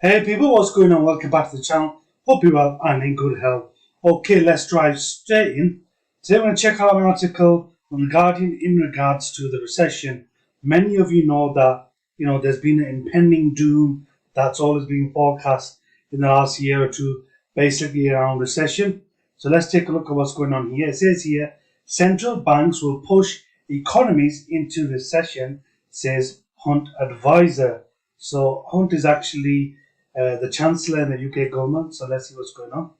Hey people, what's going on? Welcome back to the channel. Hope you are in good health. Okay, let's dive straight in. Today we're going to check out an article on The Guardian in regards to the recession. Many of you know that there's been an impending doom that's always been forecast in the last year or two, basically around recession. So let's take a look at what's going on here. It says here, central banks will push economies into recession, says Hunt advisor. So Hunt is actually the Chancellor in the UK government. So let's see what's going on.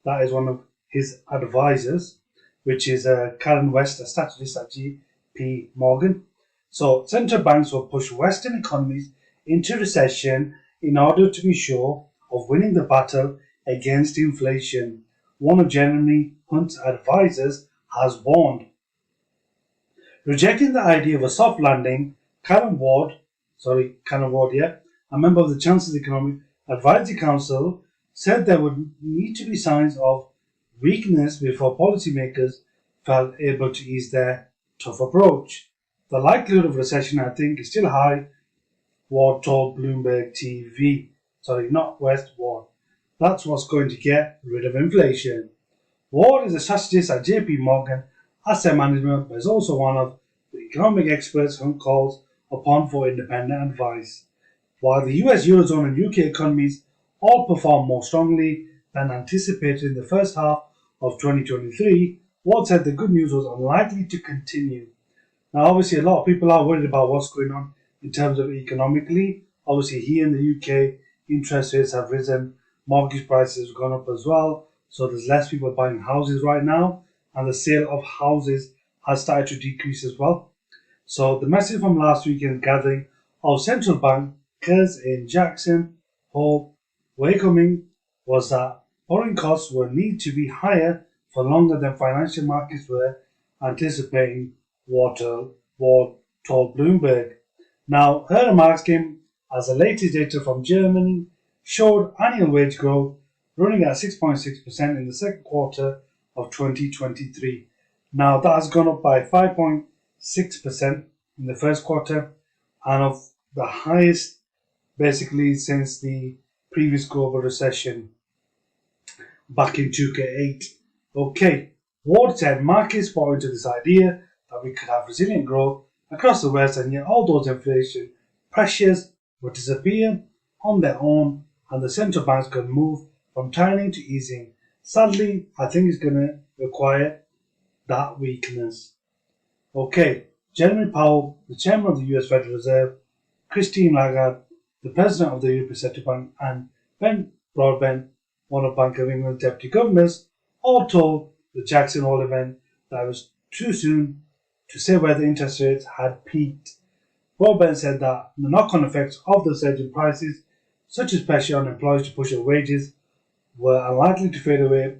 That is one of his advisors, which is Karen West, a strategist at JP Morgan. So central banks will push Western economies into recession in order to be sure of winning the battle against inflation. One of Jeremy Hunt's advisors has warned. Rejecting the idea of a soft landing, Karen Ward, a member of the Chancellor's Economic Advisory Council, said there would need to be signs of weakness before policymakers felt able to ease their tough approach. The likelihood of recession, I think, is still high, Ward told Bloomberg TV. Not West, Ward. That's what's going to get rid of inflation. Ward is a strategist at JP Morgan Asset Management, but is also one of the economic experts who calls upon for independent advice. While the US, Eurozone and UK economies all performed more strongly than anticipated in the first half of 2023, Ward said the good news was unlikely to continue. Now, obviously, a lot of people are worried about what's going on in terms of economically. Obviously, here in the UK, interest rates have risen, mortgage prices have gone up as well, so there's less people buying houses right now, and the sale of houses has started to decrease as well. So the message from last weekend's gathering of central bankers in Jackson Hole, Wyoming, was that borrowing costs will need to be higher for longer than financial markets were anticipating, Ward told Bloomberg. Now, her remarks came as the latest data from Germany showed annual wage growth running at 6.6% in the second quarter of 2023. Now, that has gone up by 5.6% in the first quarter and of the highest basically since the previous global recession back in 2008. Okay, Ward said markets bought into this idea that we could have resilient growth across the West, and yet all those inflation pressures would disappear on their own and the central banks could move from tightening to easing. Sadly, I think it's going to require that weakness. Okay, Jeremy Powell, the chairman of the US Federal Reserve, Christine Lagarde, the president of the European Central Bank, and Ben Broadbent, one of Bank of England's deputy governors, all told the Jackson Hole event that it was too soon to say whether interest rates had peaked. Broadbent said that the knock-on effects of the surge in prices, such as pressure on employers to push up wages, were unlikely to fade away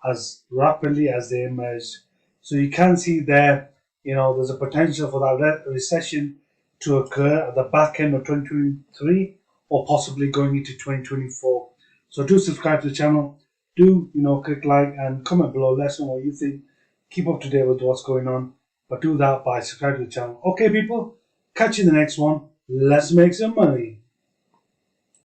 as rapidly as they emerged. So you can see there, there's a potential for that recession to occur at the back end of 2023 or possibly going into 2024. So do subscribe to the channel. Do, click like and comment below. Let us know what you think. Keep up to date with what's going on. But do that by subscribing to the channel. Okay, people, catch you in the next one. Let's make some money.